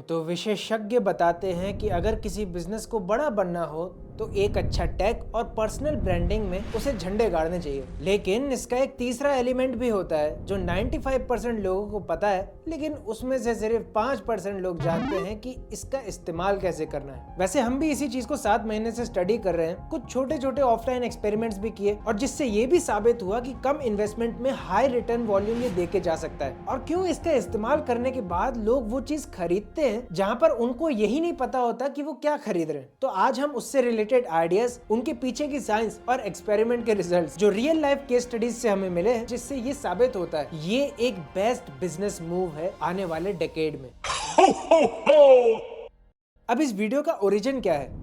तो विशेषज्ञ बताते हैं कि अगर किसी बिजनेस को बड़ा बनना हो तो एक अच्छा टेक और पर्सनल ब्रांडिंग में उसे झंडे गाड़ने चाहिए। लेकिन इसका एक तीसरा एलिमेंट भी होता है जो 95% लोगों को पता है, लेकिन उसमें से सिर्फ 5% लोग जानते हैं कि इसका इस्तेमाल कैसे करना है। वैसे हम भी इसी चीज को 7 महीने से स्टडी कर रहे हैं, कुछ छोटे छोटे ऑफलाइन एक्सपेरिमेंट्स भी किए और जिससे ये भी साबित हुआ कि कम इन्वेस्टमेंट में हाई रिटर्न वॉल्यूम ये देके जा सकता है। और क्यों इसका इस्तेमाल करने के बाद लोग वो चीज खरीदते हैं जहां पर उनको यही नहीं पता होता कि वो क्या खरीद रहे हैं। तो आज हम उससे रिलेटेड आइडियाज, उनके पीछे की साइंस और एक्सपेरिमेंट के रिजल्ट्स जो रियल लाइफ केस स्टडीज से हमें मिले हैं, जिससे ये साबित होता है ये एक बेस्ट बिजनेस मूव है आने वाले डेकेड में। अब इस वीडियो का ओरिजिन क्या है?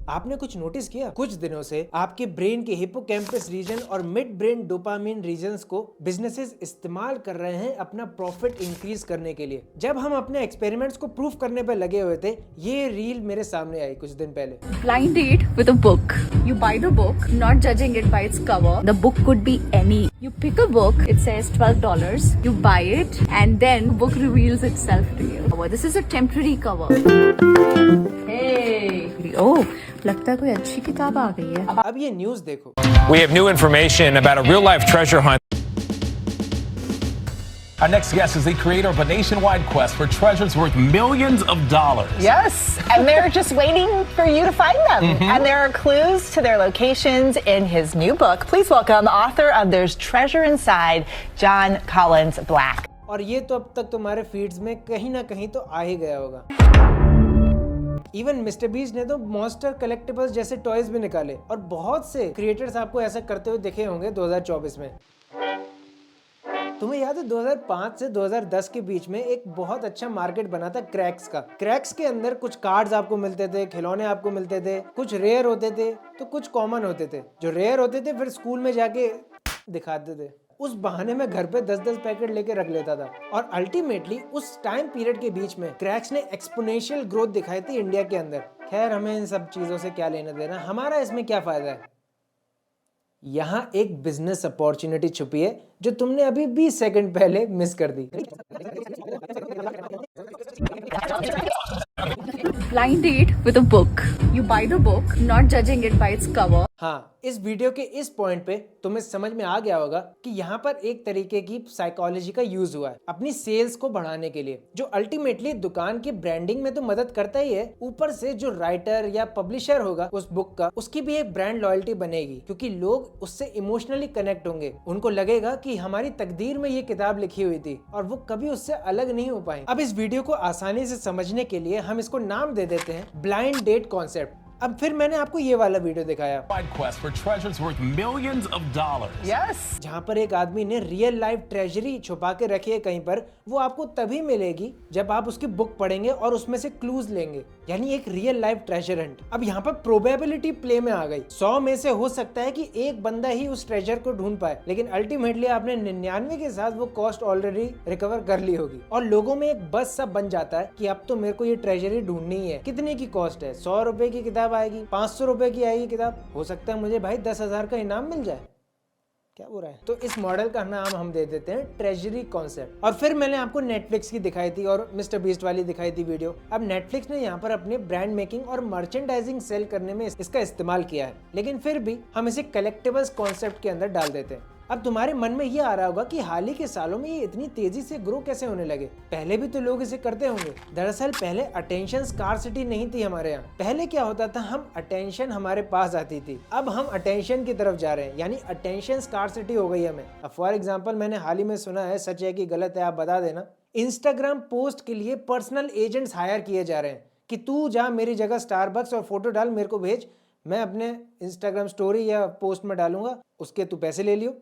आपने कुछ नोटिस किया? कुछ दिनों से आपके ब्रेन के हिप्पोकैम्पस रीजन और मिड ब्रेन डोपामिन रीजन्स को बिजनेसेस इस्तेमाल कर रहे हैं अपना प्रॉफिट इंक्रीज करने के लिए। जब हम अपने एक्सपेरिमेंट्स को प्रूफ करने पर लगे हुए थे, ये रील मेरे सामने आई कुछ दिन पहले। Blind date with a book. You buy the book, not judging it by its cover. The book could be any. You pick a book, it says $12. You buy it, and then the book reveals itself to you. Oh, this is a temporary cover. Hey. Oh, लगता है कोई अच्छी किताब आ गई है। अब ये news देखो। We have new information about a real-life treasure hunt. Our next guest is the creator of a nationwide quest for treasures worth millions of dollars. Yes, and they're just waiting for you to find them. And there are clues to their locations in his new book. Please welcome author of There's Treasure Inside, John Collins Black. और ये तो अब तक तुम्हारे feeds में कहीं ना कहीं तो आ ही गया होगा। इवन मिस्टर बीस्ट ने तो मॉन्स्टर कलेक्टिबल्स जैसे टॉयज भी निकाले और बहुत से क्रिएटर्स आपको ऐसा करते हुए दिखे होंगे 2024 में। तुम्हें याद है 2005 से 2010 के बीच में एक बहुत अच्छा मार्केट बना था क्रैक्स का। क्रैक्स के अंदर कुछ कार्ड्स आपको मिलते थे, खिलौने आपको मिलते थे, कुछ रेयर होते थे तो कुछ कॉमन होते थे। जो रेयर होते थे फिर स्कूल में जाके दिखाते थे, उस बहाने में घर पे 10-10 पैकेट लेके रख लेता था। और अल्टीमेटली उस टाइम पीरियड के बीच में क्रैक्स ने एक्सपोनेंशियल ग्रोथ दिखाई थी इंडिया के अंदर। खैर हमें इन सब चीजों से क्या लेना देना, हमारा इसमें क्या फायदा है। यहाँ एक बिजनेस अपॉर्चुनिटी छुपी है जो तुमने अभी 20 सेकंड पहले मिस कर दी। Blind date with a book. You buy the book, not judging it by its cover. हाँ, इस वीडियो के इस पॉइंट पे तुम्हें समझ में आ गया होगा कि यहाँ पर एक तरीके की साइकोलॉजी का यूज हुआ है अपनी सेल्स को बढ़ाने के लिए, जो अल्टीमेटली दुकान की ब्रांडिंग में तो मदद करता ही है, ऊपर से जो राइटर या पब्लिशर होगा उस बुक का, उसकी भी एक ब्रांड लॉयल्टी बनेगी क्योंकि लोग उससे इमोशनली कनेक्ट होंगे। उनको लगेगा कि हमारी तकदीर में ये किताब लिखी हुई थी और वो कभी उससे अलग नहीं हो पाएंगे। अब इस वीडियो को आसानी से समझने के लिए हम इसको नाम दे देते हैं ब्लाइंड डेट कॉन्सेप्ट। अब फिर मैंने आपको ये वाला वीडियो दिखाया Quest for treasures worth millions of dollars. Yes. जहाँ पर एक आदमी ने रियल लाइफ ट्रेजरी छुपा के रखी है कहीं पर। वो आपको तभी मिलेगी जब आप उसकी बुक पढ़ेंगे और उसमें से क्लूज लेंगे, यानी एक रियल लाइफ ट्रेजर हंट। अब यहाँ पर प्रोबेबिलिटी प्ले में आ गई। 100 में से हो सकता है कि एक बंदा ही उस ट्रेजर को ढूंढ पाए, लेकिन अल्टीमेटली आपने 99 के साथ वो कॉस्ट ऑलरेडी रिकवर कर ली होगी। और लोगों में एक बस सा बन जाता है कि अब तो मेरे को ये ट्रेजरी ढूंढनी है। कितने की कॉस्ट है? 100 रुपए की किताब आएगी, 500 रुपए की आएगी किताब, हो सकता है मुझे भाई 10,000 का इनाम मिल जाए। क्या हो रहा है? तो इस मॉडल का नाम हम दे देते हैं ट्रेजरी कॉन्सेप्ट। और फिर मैंने आपको नेटफ्लिक्स की दिखाई थी और मिस्टर बीस्ट वाली दिखाई थी वीडियो। अब नेटफ्लिक्स ने यहाँ पर अपने ब्रांड मेकिंग और मर्चेंडाइजिंग सेल करने में इसका इस्तेमाल किया है, लेकिन फिर भी हम इसे कलेक्टिबल्स कॉन्सेप्ट के अंदर डाल देते हैं। अब तुम्हारे मन में ये आ रहा होगा कि हाल ही के सालों में ये इतनी तेजी से ग्रो कैसे होने लगे? पहले भी तो लोग इसे करते होंगे। दरअसल पहले अटेंशन स्कार्सिटी नहीं थी हमारे यहाँ। पहले क्या होता था, हम अटेंशन हमारे पास आती थी, अब हम अटेंशन की तरफ जा रहे हैं, यानी अटेंशन स्कार्सिटी हो गई हमें। अब फॉर एग्जाम्पल मैंने हाल ही में सुना है, सच है कि गलत है आप बता देना, इंस्टाग्राम पोस्ट के लिए पर्सनल एजेंट्स हायर किए जा रहे हैं कि तू जा मेरी जगह स्टारबक्स और फोटो डाल, मेरे को भेज, मैं अपने इंस्टाग्राम स्टोरी या पोस्ट में डालूंगा, उसके तू पैसे ले लियो।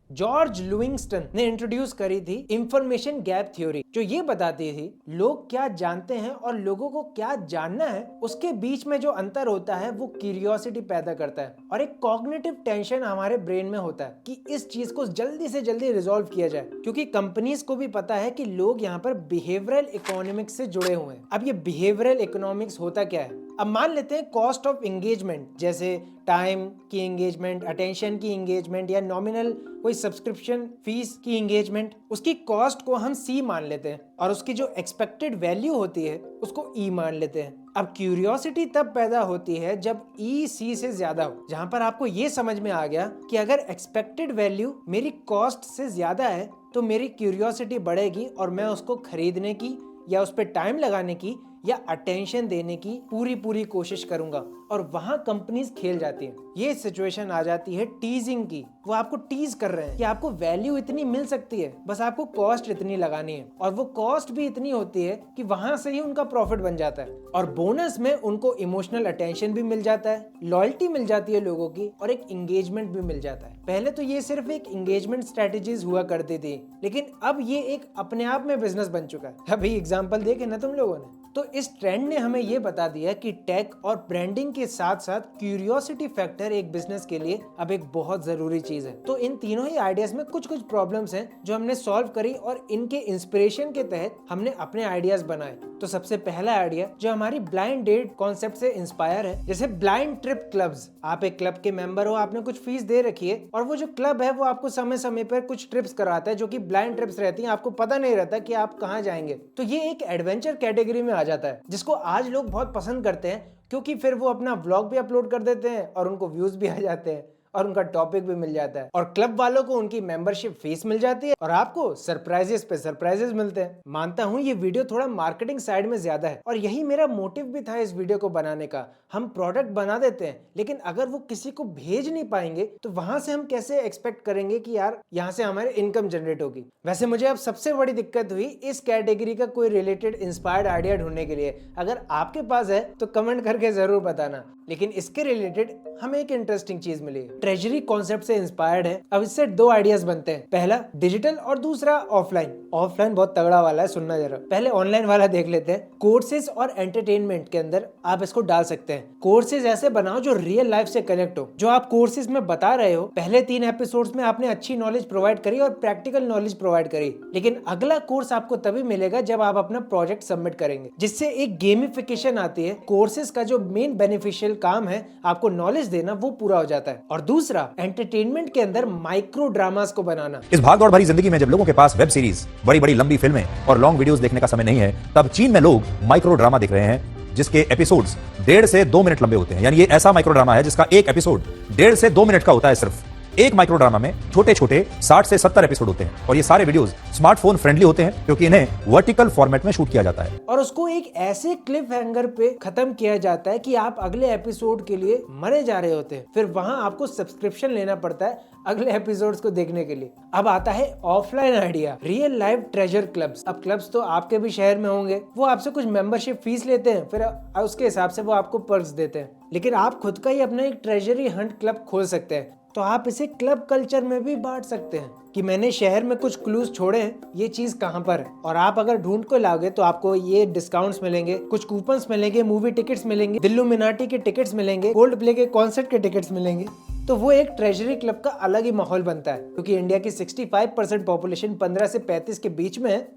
जॉर्ज लुइंगस्टन ने इंट्रोड्यूस करी थी इंफॉर्मेशन गैप थ्योरी, जो ये बताती थी लोग क्या जानते हैं और लोगों को क्या जानना है, उसके बीच में जो अंतर होता है वो क्यूरियोसिटी पैदा करता है और एक कॉग्निटिव टेंशन हमारे ब्रेन में होता है कि इस चीज को जल्दी से जल्दी रिजॉल्व किया जाए, क्योंकि कंपनीज को भी पता है कि लोग यहाँ पर बिहेवियरल इकोनॉमिक्स से जुड़े हुए हैं। अब ये बिहेवियरल इकोनॉमिक्स होता क्या है? अब मान लेते हैं कॉस्ट ऑफ एंगेजमेंट, जैसे टाइम की एंगेजमेंट, अटेंशन की एंगेजमेंट या नॉमिनल कोई सब्सक्रिप्शन फीस की एंगेजमेंट, उसकी कॉस्ट को हम C मान लेते हैं और उसकी जो एक्सपेक्टेड वैल्यू होती है उसको E मान लेते हैं। अब क्यूरियोसिटी तब पैदा होती है जब E C से ज्यादा हो, जहां पर आपको ये समझ में आ गया कि अगर एक्सपेक्टेड वैल्यू मेरी कॉस्ट से ज्यादा है तो मेरी क्यूरियोसिटी बढ़ेगी और मैं उसको खरीदने की या उस पर टाइम लगाने की या अटेंशन देने की पूरी कोशिश करूंगा, और वहां कंपनीज खेल जाती हैं। ये सिचुएशन आ जाती है टीजिंग की। वो आपको टीज कर रहे हैं कि आपको वैल्यू इतनी मिल सकती है, बस आपको कॉस्ट इतनी लगानी है, और वो कॉस्ट भी इतनी होती है कि वहां से ही उनका प्रॉफिट बन जाता है। और बोनस में उनको इमोशनल अटेंशन भी मिल जाता है, लॉयल्टी मिल जाती है लोगों की, और एक एंगेजमेंट भी मिल जाता है। पहले तो ये सिर्फ एक एंगेजमेंट स्ट्रेटेजीज हुआ करती थी, लेकिन अब ये एक अपने आप में बिजनेस बन चुका है। अभी एग्जाम्पल देखे ना तुम लोगों ने। तो इस ट्रेंड ने हमें ये बता दिया कि टेक और ब्रांडिंग के साथ साथ क्यूरियोसिटी फैक्टर एक बिजनेस के लिए अब एक बहुत जरूरी चीज है। तो इन तीनों ही आइडियाज में कुछ प्रॉब्लम्स हैं जो हमने सॉल्व करी, और इनके इंस्पिरेशन के तहत हमने अपने आइडियाज बनाए। तो सबसे पहला आइडिया जो हमारी ब्लाइंड डेट कॉन्सेप्ट से इंस्पायर है, जैसे ब्लाइंड ट्रिप क्लब्स। आप एक क्लब के मेंबर हो, आपने कुछ फीस दे रखी है, और वो जो क्लब है वो आपको समय समय पर कुछ ट्रिप्स कराता है जो कि ब्लाइंड ट्रिप्स रहती हैं, आपको पता नहीं रहता कि आप कहाँ जाएंगे। तो ये एक एडवेंचर कैटेगरी में आ जाता है, जिसको आज लोग बहुत पसंद करते हैं, क्योंकि फिर वो अपना व्लॉग भी अपलोड कर देते हैं और उनको व्यूज भी आ जाते हैं और उनका टॉपिक भी मिल जाता है, और क्लब वालों को उनकी मेंबरशिप फीस मिल जाती है, और आपको सरप्राइजेस पे सरप्राइजेस मिलते हैं। मानता हूँ ये वीडियो थोड़ा मार्केटिंग साइड में ज्यादा है, और यही मेरा मोटिव भी था इस वीडियो को बनाने का। हम प्रोडक्ट बना देते हैं, लेकिन अगर वो किसी को भेज नहीं पाएंगे तो वहां से हम कैसे एक्सपेक्ट करेंगे कि यार यहाँ से हमारे इनकम जनरेट होगी। वैसे मुझे अब सबसे बड़ी दिक्कत हुई इस कैटेगरी का कोई रिलेटेड इंस्पायर्ड आइडिया ढूंढने के लिए। अगर आपके पास है तो कमेंट करके जरूर बताना, लेकिन इसके रिलेटेड हमें एक इंटरेस्टिंग चीज मिली। ट्रेजरी कॉन्सेप्ट से इंस्पायर्ड है। अब इससे दो आइडियाज बनते हैं, पहला डिजिटल और दूसरा ऑफलाइन। ऑफलाइन बहुत तगड़ा वाला है, सुनना जरा। पहले ऑनलाइन वाला देख लेते हैं। कोर्सेज और एंटरटेनमेंट के अंदर आप इसको डाल सकते हैं। कोर्सेज ऐसे बनाओ जो रियल लाइफ से कनेक्ट हो। जो आप कोर्सेज में बता रहे हो, पहले 3 एपिसोड्स में आपने अच्छी नॉलेज प्रोवाइड करी और प्रैक्टिकल नॉलेज प्रोवाइड करी, लेकिन अगला कोर्स आपको तभी मिलेगा जब आप अपना प्रोजेक्ट सबमिट करेंगे, जिससे एक गेमिफिकेशन आती है। कोर्सेज का जो मेन बेनिफिशियल काम है आपको नॉलेज देना, वो पूरा हो जाता है। और दूसरा एंटरटेनमेंट के अंदर माइक्रो ड्रामास को बनाना। इस भागदौड़ भरी जिंदगी में जब लोगों के पास वेब सीरीज, बड़ी बड़ी लंबी फिल्में और लॉन्ग वीडियोस देखने का समय नहीं है, तब चीन में लोग माइक्रो ड्रामा देख रहे हैं, जिसके एपिसोड्स 1.5 से 2 मिनट लंबे होते हैं। यानी ये ऐसा माइक्रो ड्रामा है जिसका एक एपिसोड 1.5 से 2 मिनट का होता है। सिर्फ एक माइक्रो ड्रामा में छोटे छोटे 60 से 70 एपिसोड होते हैं, और ये सारे वीडियोस स्मार्टफोन फ्रेंडली होते हैं क्योंकि इन्हें वर्टिकल फॉर्मेट में शूट किया जाता है, और उसको एक ऐसे क्लिफ हैंगर पे खत्म किया जाता है कि आप अगले एपिसोड के लिए मरे जा रहे होते हैं। फिर वहां आपको सब्सक्रिप्शन लेना पड़ता है अगले एपिसोड्स को देखने के लिए। अब आता है offline idea, real life treasure clubs. अब क्लब्स तो आपके भी शहर में होंगे, वो आपसे कुछ मेंबरशिप फीस लेते हैं, फिर उसके हिसाब से वो आपको पर्क्स देते हैं। लेकिन आप खुद का ही अपना एक ट्रेजरी हंट क्लब खोल सकते हैं। तो आप इसे क्लब कल्चर में भी बांट सकते हैं कि मैंने शहर में कुछ क्लूज छोड़े हैं, ये चीज कहाँ पर है, और आप अगर ढूंढ को लाओगे तो आपको ये डिस्काउंट्स मिलेंगे, कुछ कूपन्स मिलेंगे, मूवी टिकट्स मिलेंगे, दिल्लुमिनाटी के टिकट्स मिलेंगे, कोल्ड प्ले के कॉन्सर्ट के टिकट्स मिलेंगे। तो वो एक ट्रेजरी क्लब का अलग ही माहौल बनता है, क्योंकि इंडिया की 65% पॉपुलेशन 15 से 35 के बीच में है,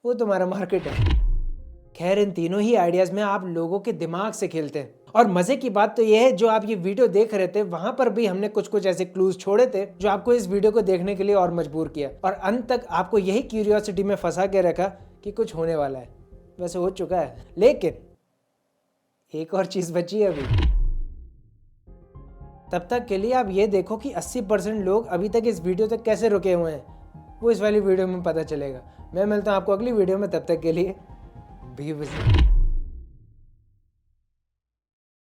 वो तुम्हारा मार्केट है। खैर, इन तीनों ही आइडियाज में आप लोगों के दिमाग से खेलते हैं, और मजे की बात तो यह है जो आप ये वीडियो देख रहे थे वहां पर भी हमने कुछ ऐसे क्लूज छोड़े थे जो आपको इस वीडियो को देखने के लिए और मजबूर किया, और अंत तक आपको यही क्यूरियोसिटी में फंसा के रखा कि कुछ होने वाला है। वैसे हो चुका है, लेकिन एक और चीज बची है अभी। तब तक के लिए आप ये देखो कि 80% लोग अभी तक इस वीडियो तक कैसे रुके हुए हैं, वो इस वाली वीडियो में पता चलेगा। मैं मिलता हूँ आपको अगली वीडियो में, तब तक के लिए बी बिजी।